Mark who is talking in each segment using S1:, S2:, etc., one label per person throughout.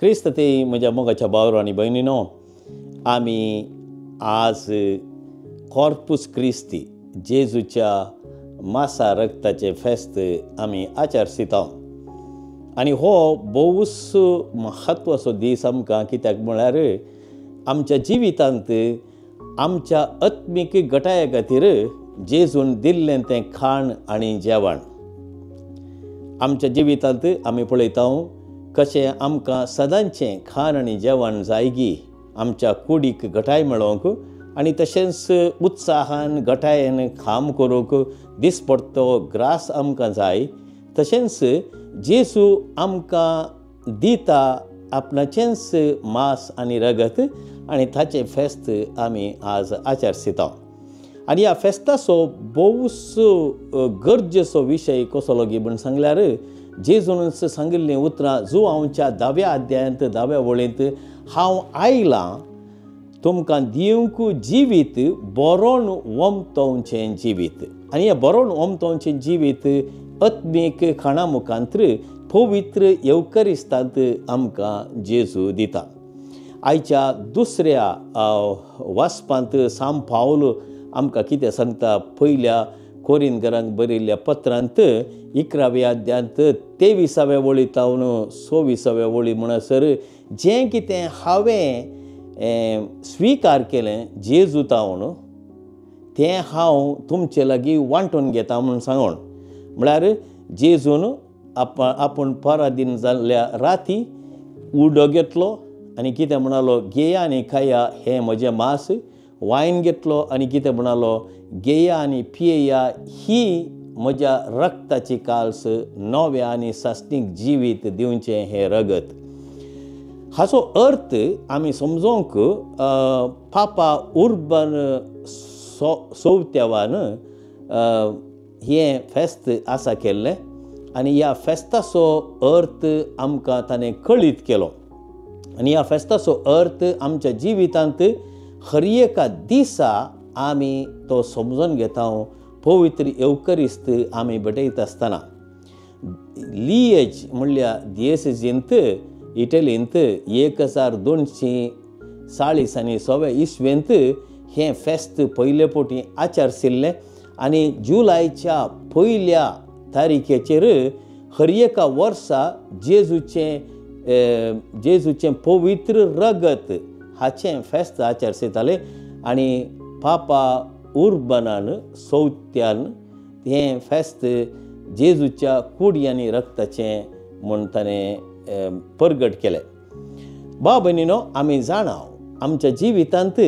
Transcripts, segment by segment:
S1: क्रिस्त ते म्हज्या मोगाच्या भावारो आनी भयणीनो, आमी आज कॉर्पूस क्रिस्ती जेजूच्या मासा रक्ताचे फेस्त आमी आचरसितांव. आनी हो भोवूच म्हत्वाचो दीस आमकां, कित्याक म्हळ्यार आमच्या जिवितांत आमच्या आत्मीक गटाया खातीर जेजून दिल्लें तें खाण आनी जेवण. आमच्या जिवितांत आमी पळयता कशें आमकां सदांचें खाण आनी जेवण जायगी आमच्या कुडीक घटाय मेळोवंक आनी तशेंच उत्साहान घटायेन काम करूंक दिसपडटो ग्रास आमकां जाय. तशेंच जेजू आमकां दिता आपणाचेंच मांस आनी रगत आनी ताचें फेस्त आमी आज आचरसितांव. आनी ह्या फेस्ताचो भोवूच गरजेचो विशय कसलो गी म्हूण सांगल्यार जेजून सांगिल्लीं उतरां जुवांच्या 10व्या अध्यायांत 10व्या वळींत, हांव आयलां तुमकां दिवंक जिवीत बरोवन वमतोवचें जिवीत. आनी हें बरोवन वमतोवचें जिवीत आत्मीक खाणा मुखांतर पवित्र येवकरिस्तांत आमकां जेजू दिता. आयच्या दुसऱ्या वाचपांत सांत पावलो आमकां कितें सांगता, पयल्या कोरिंथकारांक बरयल्ल्या पत्रांत 11व्या अध्यायांत 23व्या वळींतावन 26व्या वळी म्हणसर, जें कितें हांवें स्विकार केलें जेजूतावन तें हांव तुमचे लागीं वांटून घेता म्हणून सांगून. म्हळ्यार जेजून आपूण पराधीन जाल्ल्या राती उडो घेतलो आनी कितें म्हणलो, घेया आनी खाया, हें म्हजें मांस. वायन घेतलो आनी कितें म्हणलो, घेया आनी पियेया, ही म्हज्या रक्ताची काल्स, नव्या आनी सासणीक जिवीत दिवचें हें रगत. हाचो अर्थ आमी समजोवंक पापा उर्बन 4वान हें फेस्त आसा केल्लें आनी ह्या फेस्ताचो अर्थ आमकां ताणें कळीत केलो. आनी ह्या फेस्ताचो अर्थ आमच्या जिवितांत हर एका दिसा आमी तो समजून घेता. पवित्र येवकरिस्त आमी भेटयत आसतना लिएज म्हणल्या दियेसींत इटलींत 1240 आनी 6व्या इस्वेंत हें फेस्त पयले फावटी आचरसिल्लें आनी जुलायच्या 1 तारीखेचेर हर एका वर्सा जेजूचें पवित्र रगत हाचें फेस्त आचरसितालें. आनी पापा उर्बनान 4थ्यान हें फेस्त जेजूच्या कुडी आनी रक्ताचें म्हूण ताणें परगट केलें. भाव भयणीनो, आमी जाणाव आमच्या जिवितांत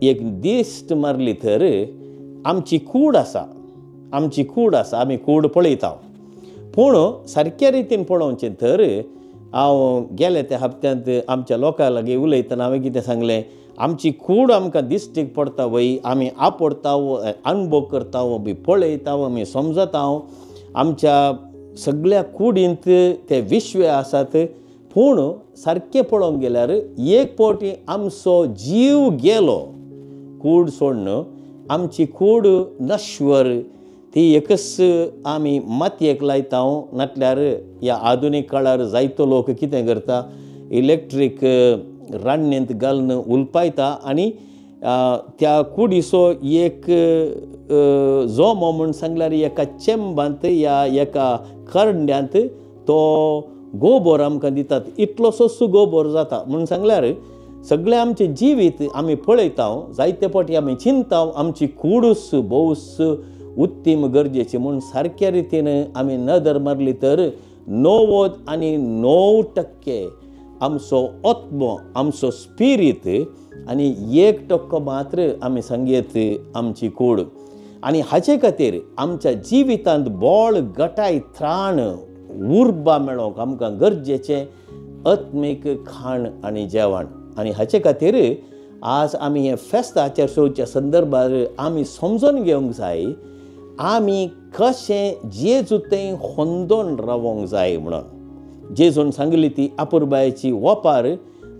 S1: एक दिश्ट मारली तर आमची कूड आसा, आमी कूड पळयता. पूण सारक्या रितीन पळोवचें तर हांव गेले त्या हप्त्यांत आमच्या लोकां लागीं उलयतना हांवें कितें सांगलें, आमची कूड आमकां दिश्टीक पडटा वय, आमी आपडटा, अनुभव करता, बी पळयता, आमी समजता. आमच्या सगळ्या कुडींत ते विश्वे आसात. पूण सारकें पळोवंक गेल्यार एक फावटी आमचो जीव गेलो कूड सोडून, आमची कूड नश्वर, ती एकच आमी मातयेक लायता. नाटल्यार ह्या आधुनीक काळार जायतो लोक कितें करता, इलेक्ट्रीक रान्नींत घालून उलपायता आनी त्या कुडीचो एक जोमो म्हूण सांगल्यार एका चेंबांत या एका करंड्यांत तो गोबर आमकां दितात. इतलोसोच गोबर जाता म्हूण सांगल्यार सगळें आमचें जिवीत आमी पळयता. जायते फावटी आमी चिंता आमची कूडूच भोवूच उत्तीम गरजेची म्हूण. सारक्या रितीन आमी नदर मारली तर 99% आमचो आत्मो, आमचो स्पिरीट आनी 1% मात्र आमी सांगयत आमची कूड. आनी हाचे खातीर आमच्या जिवितांत बळ, घटाय, त्राण, उर्बा मेळोवंक आमकां गरजेचें आत्मीक खाण आनी जेवण. आनी हाचे खातीर आज आमी हें फेस्त आचरच्या संदर्भार आमी समजून घेवंक जाय, आमी कशें जेजू थंय होंदोन रावोंक जाय म्हणून. जेजून सांगली ती आपुरबायेची ओपार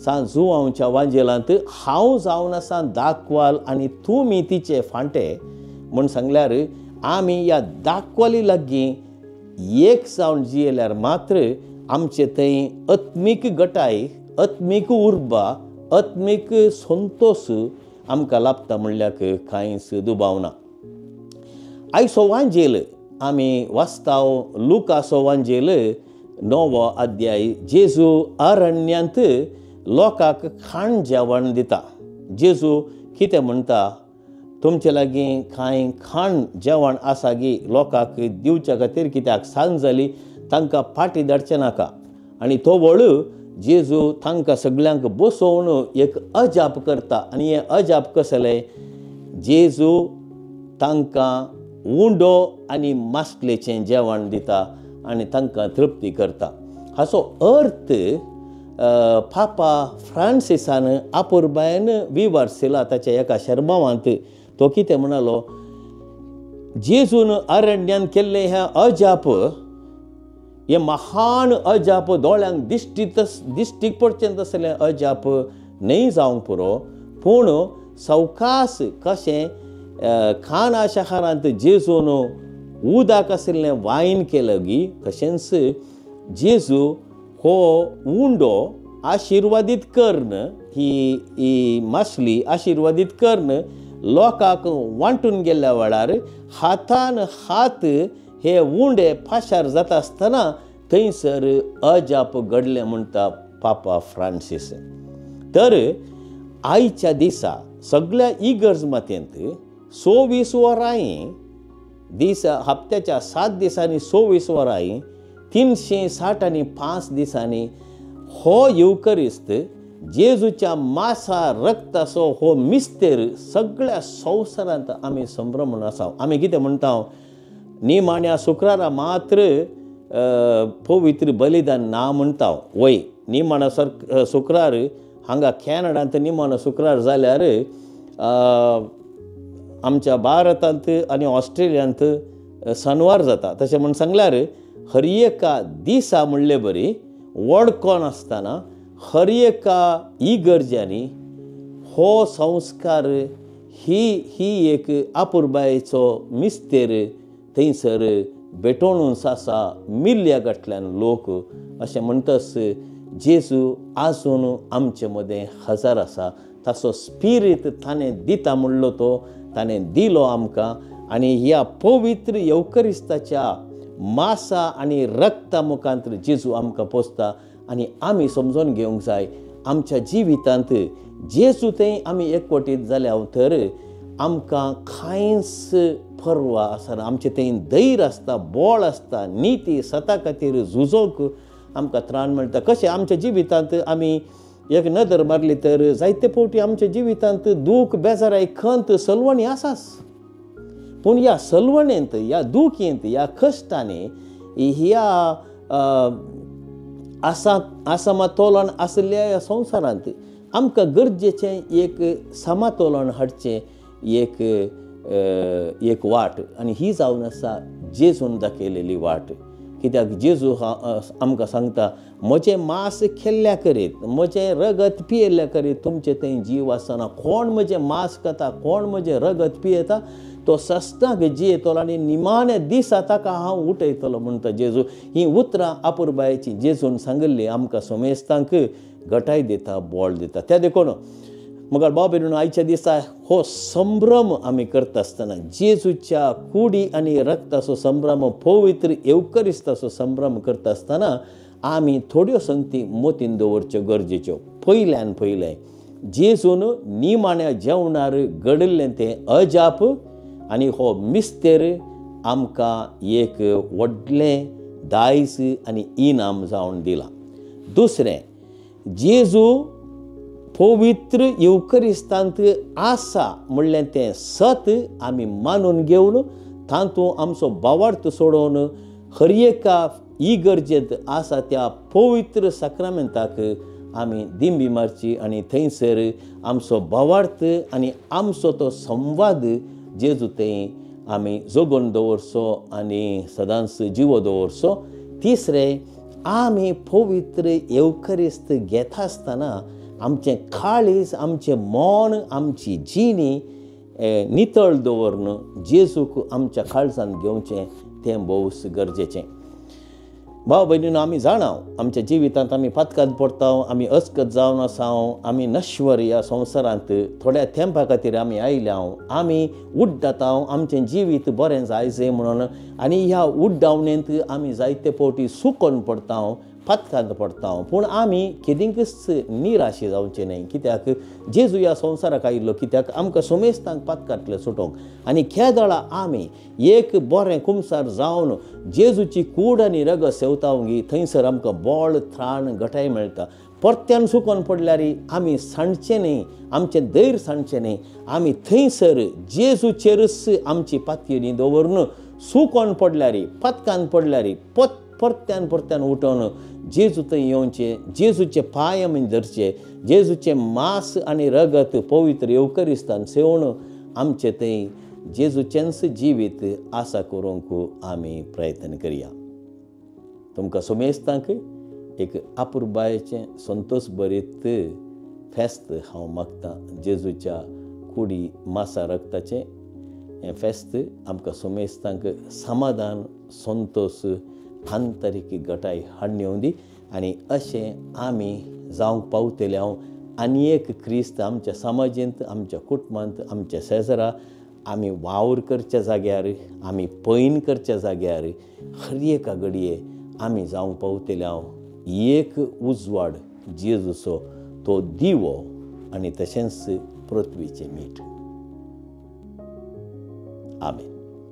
S1: सांत जुवांच्या वांजेलांत, हांव जावन आसा दाखवाल आनी तुमी तिचे फांटे म्हूण सांगल्यार आमी ह्या दाखवाली लागीं एक जावन जियेल्यार मात्र आमचे थंय आत्मीक गटाय, आत्मीक उर्बा, आत्मीक संतोष आमकां लाभता म्हणल्याक कांयच दुबाव ना. आयचो वांजेल आमी वाचताव लुकाचो वांजेल 9 अध्याय. जेजू अरण्यांत लोकांक खाण जेवण दिता. जेजू कितें म्हणटा, तुमचे लागीं कांय खाण जेवण आसा गी लोकांक दिवच्या खातीर, कित्याक सांज जाली तांकां फाटीं धाडचें नाका. आनी तो वळू जेजू तांकां सगळ्यांक बसोवन एक अजाप करता. आनी हें अजाप कसलें, जेजू तांकां उंडो आनी मासलेचें जेवण दिता आनी तांकां तृप्ती करता. हाचो अर्थ पापा फ्रांसिसान आपुरबायेन विवारसिला ताच्या एका शर्मावांत. तो कितें म्हणलो, जेजून अरण्यांत केल्लें हें अजाप, हें महान अजाप, दोळ्यांक दिश्टीक पडचें तसलें अजाप न्हय जावंक पुरो, पूण सवकास कशें खाना शारांत जेजून उदक आशिल्लें वायन केलें गी, तशेंच जेजू हो उंडो आशिर्वादीत कर्ण, ही मासली आशिर्वादीत कर्ण लोकांक वांटून गेल्ल्या वेळार हातान हात हे उंडे फाशार जाता आसतना थंयसर अजाप घडलें म्हणटा पापा फ्रांसीस. तर आयच्या दिसा सगळ्या इगर्ज मातयेंत 26 वरांय दीस, हप्त्याच्या 7 दिसांनी 26 वरांय 365 दिसांनी हो युकरिस्त जेजूच्या मासा रक्ताचो हो मिस्तेर सगळ्या संवसारांत आमी संभ्रमून आसा. आमी कितें म्हणटा, निमाण्या शुक्रारा मात्र पवित्र बलिदान ना म्हणटा. वय निमाणा शुक्रार हांगा कॅनडांत निमाणो शुक्रार जाल्यार आमच्या भारतांत आनी ऑस्ट्रेलियांत शनवार जाता. तशें म्हण सांगल्यार हर एका दिसा म्हणले बरी वडको नासतना हर एका इगर्ज्यांनी हो संस्कार, ही एक आपुरबायेचो मिस्तेर थंयसर भेटोवनूच आसा. मिल्ल्या गटल्यान लोक अशें म्हणटस जेजू आजून आमचे मदें हजर आसा. ताचो स्पिरीट ताणें दिता म्हणलो तो ताणें दिलो आमकां. आनी ह्या पवित्र येवकरिस्ताच्या मासा आनी रक्ता मुखांतर जेजू आमकां पोसता. आनी आमी समजून घेवंक जाय, आमच्या जिवितांत जेजू थंय आमी एकवटीत जाल्या तर आमकां कांयच परवा आसना. आमचे थंय धैर्य आसता, बळ आसता, निती सता खातीर झुजोवंक आमकां त्राण मेळटा. कशें आमच्या जिवितांत आमी एक नदर मारली तर जायते फावटी आमच्या जिवितांत दूख, बेजाराय, खंत, सलवणी आसाच. पूण ह्या सलवणेंत, ह्या दुखेंत, ह्या कश्टांनी, ह्या असमतोलन आसल्या ह्या संवसारांत आमकां गरजेचें एक समतोलन हाडचें एक वाट. आनी ही जावन आसा जेजून दाखयलेली वाट. कित्याक जेजू आमकां सांगता, म्हजें मांस खेल्ल्या करीत, म्हजें रगत पियेल्ल्या करीत तुमचे थंय जीव आसना. कोण म्हजें मांस खाता, कोण म्हजें रगत पियेता, तो सस्ताक जियेतलो आनी निमाण्या दिसा ताका हांव उठयतलो म्हणटा जेजू. ही उतरां आपुरबायेची जेजून सांगिल्ली आमकां समेस्तांक घटाय दिता, बोळ दिता. त्या देखून मगर बाबेन आयच्या दिसा हो संभ्रम आमी करता आसतना, जेजूच्या कुडी आनी रक्ताचो संभ्रम, पवित्र येवकरिस्ताचो संभ्रम करता आसतना आमी थोड्यो संगती मतीन दवरच्यो गरजेच्यो. पयल्यान पयलें जेजून निमाण्या जेवणार घडिल्लें तें अजाप आनी हो मिस्तेर आमकां एक व्हडलें दायज आनी इनाम जावन दिलां. दुसरें, जेजू पवित्र येवकरिस्तांत आसा म्हणलें तें सत आमी मानून घेवन तातूंत आमचो भावार्थ सोडोवन हर एका इगर्जेंत आसा त्या पवित्र साक्रामेंताक आमी दिंबी मारची आनी थंयसर आमचो भावार्थ आनी आमचो तो संवाद जेजू थंय आमी जगोवन दवरचो आनी सदांच जिवो दवरचो. तिसरें, आमी पवित्र येवकरिस्त घेता आसतना आमचें काळीज, आमचें मन, आमची जिणी नितळ दवरून जेजूक आमच्या काळजांत घेवचें तें भोवच गरजेचें. भाव भयणीनो, आमी जाणाव आमच्या जिवितांत आमी पातकांत पडटाव, आमी अस्कत जावन आसाव, आमी नश्वर ह्या संवसारांत थोड्या तेंपा खातीर आमी आयल्याव, आमी उड्डाताव आमचें जिवीत बरें जायचें म्हणून, आनी ह्या उड्डावणेंत आमी जायते फावटी सुकोन पडटाव, पातकांत पडटाव. पूण आमी केदींकच निराशे जावचे न्हय, कित्याक जेजू ह्या संवसाराक आयिल्लो कित्याक आमकां सोमेस्तांक पातकांतले सुटोवंक. आनी खेदाळा आमी एक बरें कुमसार जावन जेजूची कूड आनी रगत सेवतावंगी, थंयसर आमकां बोळ, त्राण, घटाय मेळटा. परत्यान सुकोन पडल्यार आमी सांडचें न्हय, आमचें धैर्य सांडचें न्हय. आमी थंयसर जेजूचेरच आमची पातयेनी न्ही दवरून सुकोन पडल्यार, पातकांत पडल्यार परत्यान उठोवन जेजू थंय येवचें, जेजूचे पांय आमी धरचे, जेजूचें मांस आनी रगत पवित्र येवकरिस्तान सेवून आमचें थंय जेजूचेंच जिवीत आसा करूंक आमी प्रयत्न करया. तुमकां सोमेस्तांक एक अपुरबायेचें संतोश भरीत फेस्त हांव मागतां. जेजूच्या कुडी मासा रक्ताचें हें फेस्त आमकां सोमेस्तांक समाधान, संतोश, आंतरीक घटाय हाडून येवं दी. आनी अशें आमी जावंक पावतले हांव आनी एक क्रिस्त आमच्या समाजींत, आमच्या कुटुंबांत, आमच्या शेजरा आमी वावर करच्या जाग्यार, आमी पैन करच्या जाग्यार हर एका घडये आमी जावंक पावतले हांव एक उजवाड जेजूचो तो दिवो आनी तशेंच पृथ्वीचें मीठ. आमेन.